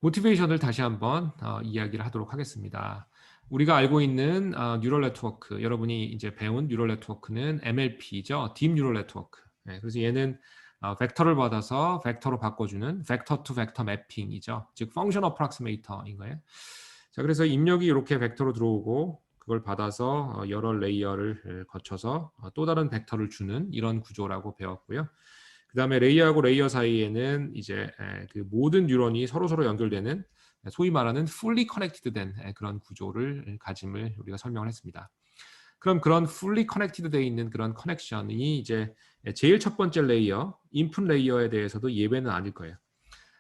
모티베이션을 다시 한번 이야기를 하도록 하겠습니다. 우리가 알고 있는 뉴럴 네트워크, 여러분이 이제 배운 뉴럴 네트워크는 MLP죠. 딥 뉴럴 네트워크. 네, 그래서 얘는 벡터를 받아서 벡터로 바꿔주는 벡터 투 벡터 매핑이죠. 즉 펑션 어프락시메이터인 거예요. 자, 그래서 입력이 이렇게 벡터로 들어오고 그걸 받아서 여러 레이어를 거쳐서 또 다른 벡터를 주는 이런 구조라고 배웠고요. 그 다음에 레이어하고 레이어 사이에는 이제 그 모든 뉴런이 서로 연결되는 소위 말하는 fully connected 된 그런 구조를 가짐을 우리가 설명을 했습니다. 그럼 그런 fully connected 돼 있는 그런 커넥션이 이제 제일 첫 번째 레이어, 인풋 레이어에 대해서도 예외는 아닐 거예요.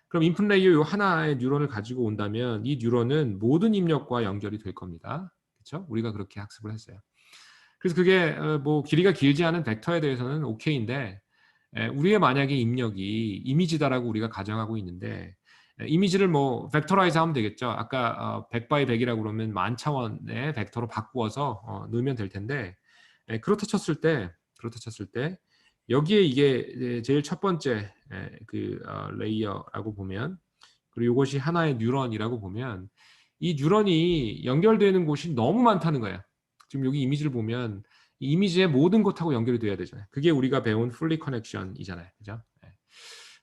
그럼 인풋 레이어 요 하나의 뉴런을 가지고 온다면 이 뉴런은 모든 입력과 연결이 될 겁니다. 그렇죠? 우리가 그렇게 학습을 했어요. 그래서 그게 뭐 길이가 길지 않은 벡터에 대해서는 오케이인데 우리의 만약에 입력이 이미지다라고 우리가 가정하고 있는데 이미지를 뭐 벡터라이즈 하면 되겠죠. 아까 100 바이 100이라고 그러면 만 차원의 벡터로 바꾸어서 넣으면 될 텐데 그렇다 쳤을 때 여기에 이게 제일 첫 번째 그 레이어라고 보면 그리고 이것이 하나의 뉴런이라고 보면 이 뉴런이 연결되는 곳이 너무 많다는 거예요. 지금 여기 이미지를 보면 이 이미지의 모든 것하고 연결이 돼야 되잖아요. 그게 우리가 배운 fully connection이잖아요. 그죠?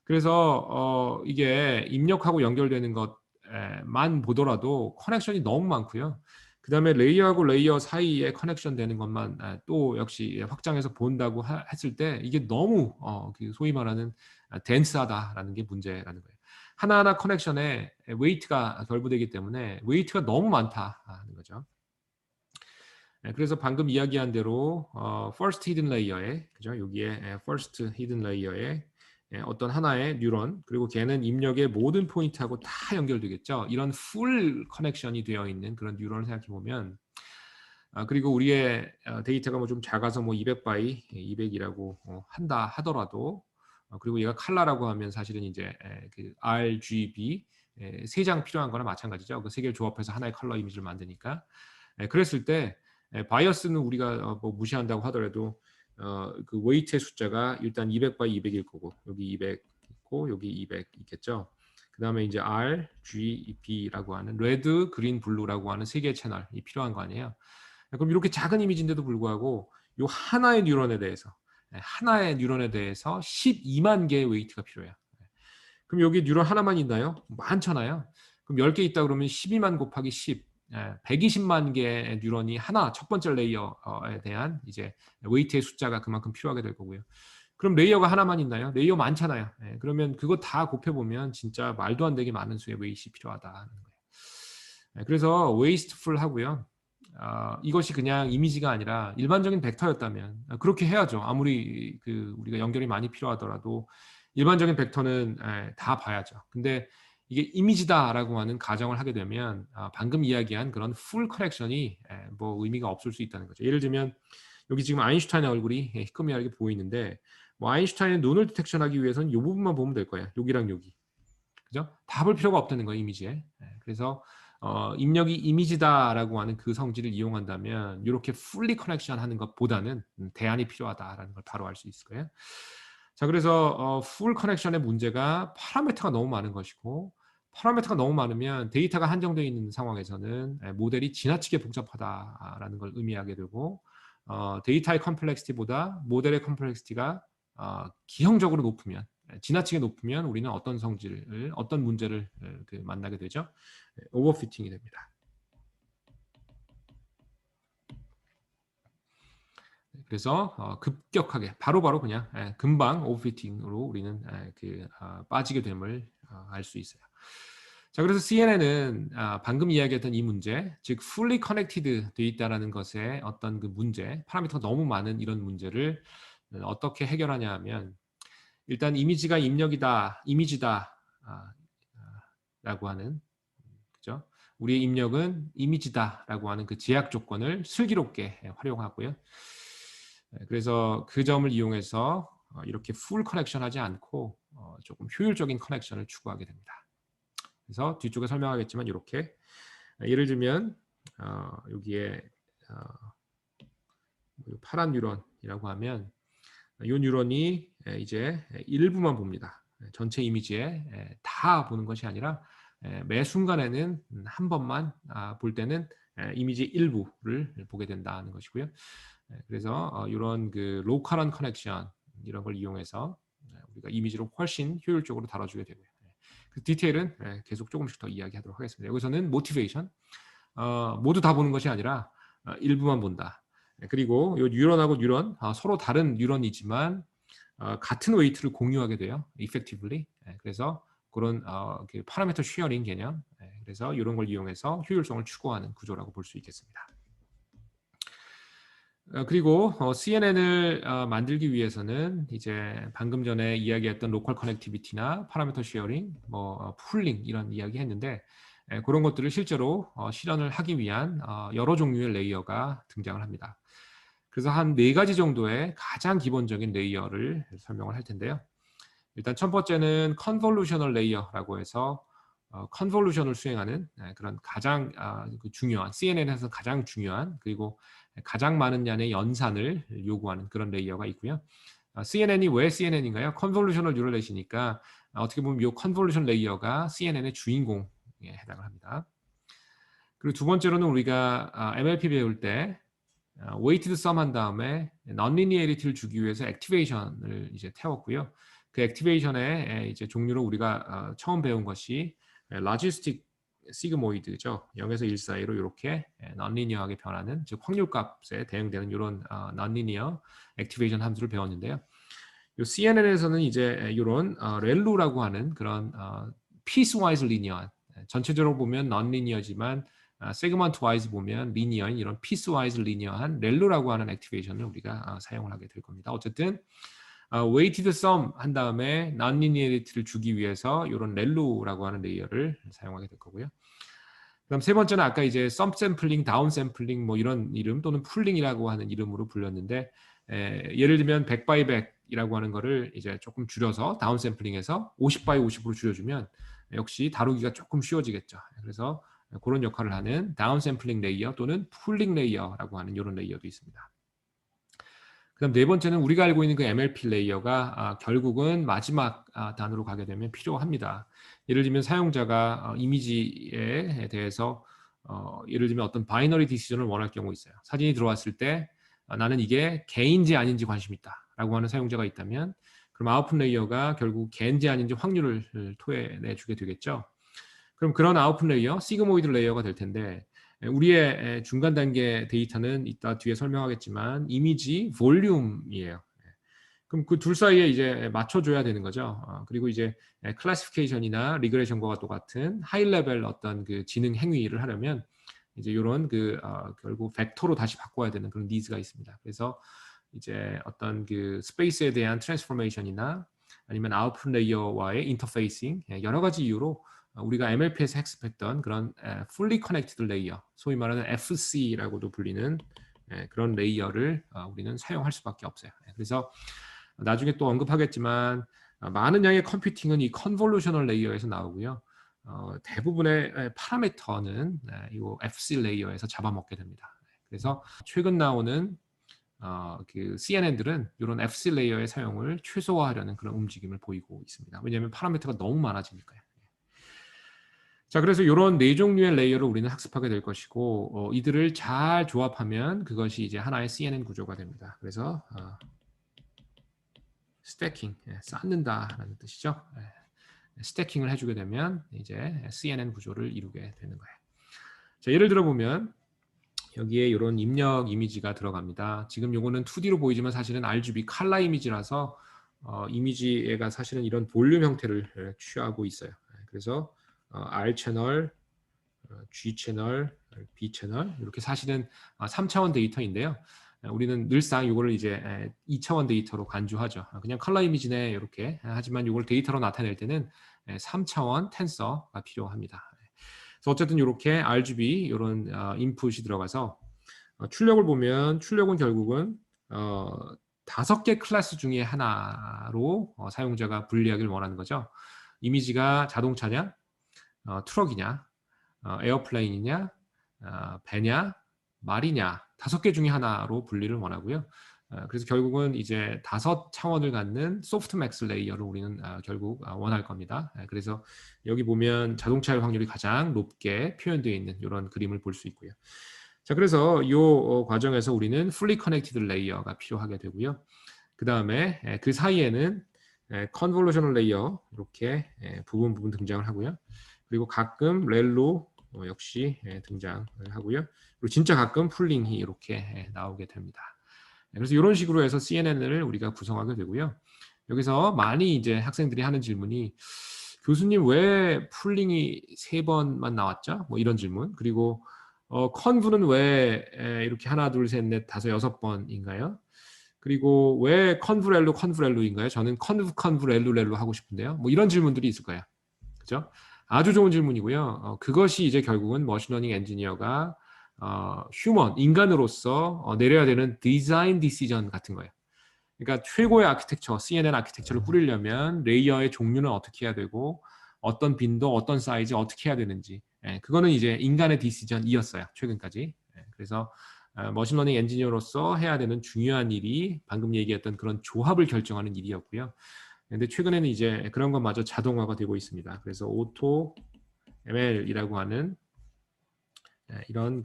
그래서 이게 입력하고 연결되는 것만 보더라도 커넥션이 너무 많고요. 그 다음에 레이어하고 레이어 사이에 커넥션 되는 것만 또 역시 확장해서 본다고 했을 때 이게 너무 그 소위 말하는 덴스하다라는 게 문제라는 거예요. 하나하나 커넥션에 웨이트가 결부되기 때문에 웨이트가 너무 많다는 거죠. 그래서 방금 이야기한 대로 first hidden layer에 그죠? 여기에 first hidden layer에 어떤 하나의 뉴런 그리고 걔는 입력의 모든 포인트하고 다 연결되겠죠. 이런 full 커넥션이 되어 있는 그런 뉴런을 생각해 보면 그리고 우리의 데이터가 뭐 좀 작아서 뭐 200 바이 200이라고 한다 하더라도 그리고 얘가 칼라라고 하면 사실은 이제 그 RGB 세 장 필요한 거나 마찬가지죠. 그 세 개를 조합해서 하나의 컬러 이미지를 만드니까 그랬을 때 바이어스는 우리가 뭐 무시한다고 하더라도 그 웨이트의 숫자가 일단 200 바이 200일 거고 여기 200 있고 여기 200 있겠죠. 그 다음에 이제 R, G, B라고 하는 레드, 그린, 블루라고 하는 세 개의 채널이 필요한 거 아니에요. 그럼 이렇게 작은 이미지인데도 불구하고 이 하나의 뉴런에 대해서 12만 개의 웨이트가 필요해요. 그럼 여기 뉴런 하나만 있나요? 많잖아요. 그럼 10개 있다 그러면 12만 곱하기 10, 120만 개의 뉴런이 하나 첫 번째 레이어에 대한 이제 웨이트의 숫자가 그만큼 필요하게 될 거고요. 그럼 레이어가 하나만 있나요? 레이어 많잖아요. 그러면 그거 다 곱해보면 진짜 말도 안 되게 많은 수의 웨이트이 필요하다는 거예요. 그래서 웨이스트풀 하고요. 이것이 그냥 이미지가 아니라 일반적인 벡터였다면 그렇게 해야죠. 아무리 그 우리가 연결이 많이 필요하더라도 일반적인 벡터는 다 봐야죠. 근데 이게 이미지다라고 하는 가정을 하게 되면 방금 이야기한 그런 풀 커넥션이 뭐 의미가 없을 수 있다는 거죠. 예를 들면 여기 지금 아인슈타인의 얼굴이 희끄미하게 보이는데 뭐 아인슈타인의 눈을 디텍션하기 위해서는 이 부분만 보면 될 거예요. 여기랑 여기. 그죠? 다 볼 필요가 없다는 거예요, 이미지에. 그래서 입력이 이미지다라고 하는 그 성질을 이용한다면 이렇게 풀리 커넥션 하는 것보다는 대안이 필요하다라는 걸 바로 알 수 있을 거예요. 자, 그래서 풀 커넥션의 문제가 파라미터가 너무 많은 것이고 파라미터가 너무 많으면 데이터가 한정되어 있는 상황에서는 모델이 지나치게 복잡하다라는 걸 의미하게 되고 데이터의 컴플렉시티보다 모델의 컴플렉시티가 기형적으로 높으면 지나치게 높으면 우리는 어떤 문제를 만나게 되죠? 오버피팅이 됩니다. 그래서 급격하게 바로바로 그냥 금방 오버피팅으로 우리는 빠지게 됨을 알 수 있어요. 자, 그래서 CNN은 방금 이야기했던 이 문제, 즉 fully connected 되어 있다라는 것의 어떤 그 문제, 파라미터가 너무 많은 이런 문제를 어떻게 해결하냐 하면 일단 이미지가 이미지다 라고 하는 그죠? 우리의 입력은 이미지다라고 하는 그 제약 조건을 슬기롭게 활용하고요. 그래서 그 점을 이용해서 이렇게 풀 커넥션 하지 않고 조금 효율적인 커넥션을 추구하게 됩니다. 그래서 뒤쪽에 설명하겠지만 이렇게 예를 들면 여기에 파란 뉴런이라고 하면 이 뉴런이 이제 일부만 봅니다. 전체 이미지에 다 보는 것이 아니라 매 순간에는 한 번만 볼 때는 이미지 일부를 보게 된다는 것이고요. 그래서 이런 그 로컬한 커넥션 이런 걸 이용해서 우리가 이미지를 훨씬 효율적으로 다뤄주게 되고요. 그 디테일은 계속 조금씩 더 이야기하도록 하겠습니다. 여기서는 모티베이션, 모두 다 보는 것이 아니라 일부만 본다. 그리고 이 뉴런하고 뉴런 서로 다른 뉴런이지만 같은 웨이트를 공유하게 돼요. effectively. 그래서 그런 그 파라미터 쉐어링 개념. 그래서 이런 걸 이용해서 효율성을 추구하는 구조라고 볼 수 있겠습니다. 그리고 CNN을 만들기 위해서는 이제 방금 전에 이야기했던 로컬 커넥티비티나 파라미터 쉐어링, 뭐 풀링 이런 이야기 했는데 그런 것들을 실제로 실현을 하기 위한 여러 종류의 레이어가 등장을 합니다. 그래서 한 4가지 정도의 가장 기본적인 레이어를 설명을 할 텐데요. 일단 첫 번째는 컨볼루셔널 레이어라고 해서 컨볼루션을 수행하는 그런 가장 중요한 CNN에서 가장 중요한 그리고 가장 많은 양의 연산을 요구하는 그런 레이어가 있고요. CNN이 왜 CNN인가요? 컨볼루셔널 뉴럴넷이니까 어떻게 보면 이 컨볼루션 레이어가 CNN의 주인공에 해당을 합니다. 그리고 두 번째로는 우리가 MLP 배울 때 웨이티드 썸 한 다음에 non-linearity를 주기 위해서 액티베이션을 이제 태웠고요. 그 액티베이션의 이제 종류로 우리가 처음 배운 것이 라지스틱 시그모이드죠. 0에서 1 사이로 이렇게 non-linear하게 변하는 즉 확률값에 대응되는 이런 non-linear 액티베이션 함수를 배웠는데요. 이 CNN에서는 이제 이런 렐루라고 하는 그런 piecewise linear 전체적으로 보면 non-linear지만 세그먼트 와이즈 보면 리니어인 이런 피스와이즈 리니어한 렐루라고 하는 액티베이션을 우리가 사용을 하게 될 겁니다. 어쨌든 웨이티드 썸 한 다음에 non-linearity를 주기 위해서 이런 렐루라고 하는 레이어를 사용하게 될 거고요. 그다음 세 번째는 아까 이제 썸 샘플링, 다운 샘플링 뭐 이런 이름 또는 풀링이라고 하는 이름으로 불렸는데 예를 들면 100 by 100이라고 하는 거를 이제 조금 줄여서 다운 샘플링해서 50 by 50으로 줄여주면 역시 다루기가 조금 쉬워지겠죠. 그래서 그런 역할을 하는 다운 샘플링 레이어 또는 풀링 레이어라고 하는 이런 레이어도 있습니다. 그다음 네 번째는 우리가 알고 있는 그 MLP 레이어가 결국은 마지막 단으로 가게 되면 필요합니다. 예를 들면 사용자가 이미지에 대해서 예를 들면 어떤 바이너리 디시전을 원할 경우 있어요. 사진이 들어왔을 때 나는 이게 개인지 아닌지 관심 있다라고 하는 사용자가 있다면 그럼 아웃풋 레이어가 결국 개인지 아닌지 확률을 토해내 주게 되겠죠. 그럼 그런 아웃풋 레이어, 시그모이드 레이어가 될 텐데 우리의 중간 단계 데이터는 이따 뒤에 설명하겠지만 이미지 볼륨이에요. 그럼 그 둘 사이에 이제 맞춰줘야 되는 거죠. 그리고 이제 클래시피케이션이나 리그레이션과 똑같은 하이 레벨 어떤 그 지능 행위를 하려면 이제 이런 그 결국 벡터로 다시 바꿔야 되는 그런 니즈가 있습니다. 그래서 이제 어떤 그 스페이스에 대한 트랜스포메이션이나 아니면 아웃풋 레이어와의 인터페이싱 여러 가지 이유로 우리가 MLP에서 학습했던 그런 fully connected 레이어, 소위 말하는 FC라고도 불리는 그런 레이어를 우리는 사용할 수밖에 없어요. 그래서 나중에 또 언급하겠지만 많은 양의 컴퓨팅은 이 컨볼루셔널 레이어에서 나오고요. 대부분의 파라미터는 이 FC 레이어에서 잡아먹게 됩니다. 그래서 최근 나오는 그 CNN들은 이런 FC 레이어의 사용을 최소화하려는 그런 움직임을 보이고 있습니다. 왜냐하면 파라미터가 너무 많아지니까요. 자, 그래서 이런 네 종류의 레이어를 우리는 학습하게 될 것이고 이들을 잘 조합하면 그것이 이제 하나의 CNN 구조가 됩니다. 그래서 스태킹, 쌓는다라는 뜻이죠. 스태킹을 해주게 되면 이제 CNN 구조를 이루게 되는 거예요. 자, 예를 들어 보면 여기에 이런 입력 이미지가 들어갑니다. 지금 요거는 2D로 보이지만 사실은 RGB 칼라 이미지라서 이미지가 사실은 이런 볼륨 형태를 취하고 있어요. 그래서 R 채널, G 채널, B 채널 이렇게 사실은 3차원 데이터인데요. 우리는 늘상 이거를 이제 2차원 데이터로 간주하죠. 그냥 컬러 이미지네 이렇게 하지만 이걸 데이터로 나타낼 때는 3차원 텐서가 필요합니다. 그래서 어쨌든 이렇게 RGB 이런 인풋이 들어가서 출력을 보면 출력은 결국은 5개 클래스 중에 하나로 사용자가 분리하기를 원하는 거죠. 이미지가 자동차냐, 트럭이냐, 에어플레인이냐, 배냐, 말이냐 5개 중에 하나로 분리를 원하고요. 그래서 결국은 이제 5차원을 갖는 소프트맥스 레이어를 우리는 결국 원할 겁니다. 그래서 여기 보면 자동차일 확률이 가장 높게 표현되어 있는 이런 그림을 볼 수 있고요. 자, 그래서 이 과정에서 우리는 fully connected 레이어가 필요하게 되고요. 그 다음에 그 사이에는 convolutional 레이어 이렇게 부분 등장을 하고요. 그리고 가끔 렐로 역시 등장을 하고요. 그리고 진짜 가끔 풀링이 이렇게 나오게 됩니다. 그래서 이런 식으로 해서 CNN을 우리가 구성하게 되고요. 여기서 많이 이제 학생들이 하는 질문이 교수님 왜 풀링이 3번만 나왔죠? 뭐 이런 질문. 그리고 컨브는 왜 이렇게 하나, 둘, 셋, 넷, 다섯, 6번인가요? 그리고 왜 컨브렐루인가요? 저는 컨브렐루 하고 싶은데요. 뭐 이런 질문들이 있을 거예요. 그죠? 아주 좋은 질문이고요. 그것이 이제 결국은 머신러닝 엔지니어가 인간으로서 내려야 되는 디자인 디시전 같은 거예요. 그러니까 최고의 아키텍처, CNN 아키텍처를 꾸리려면 레이어의 종류는 어떻게 해야 되고 어떤 빈도, 어떤 사이즈 어떻게 해야 되는지 그거는 이제 인간의 디시전이었어요. 최근까지. 그래서 머신러닝 엔지니어로서 해야 되는 중요한 일이 방금 얘기했던 그런 조합을 결정하는 일이었고요. 근데 최근에는 이제 그런 것마저 자동화가 되고 있습니다. 그래서 오토 ML이라고 하는 이런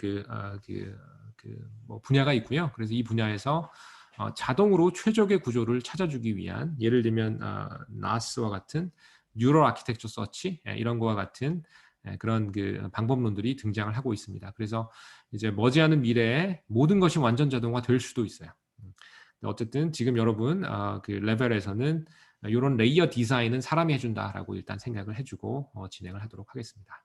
뭐 분야가 있고요. 그래서 이 분야에서 자동으로 최적의 구조를 찾아주기 위한 예를 들면 나스와 같은 뉴럴 아키텍처 서치 이런 거와 같은 그런 그 방법론들이 등장을 하고 있습니다. 그래서 이제 머지않은 미래에 모든 것이 완전 자동화 될 수도 있어요. 어쨌든 지금 여러분 그 레벨에서는 이런 레이어 디자인은 사람이 해준다라고 일단 생각을 해주고 진행을 하도록 하겠습니다.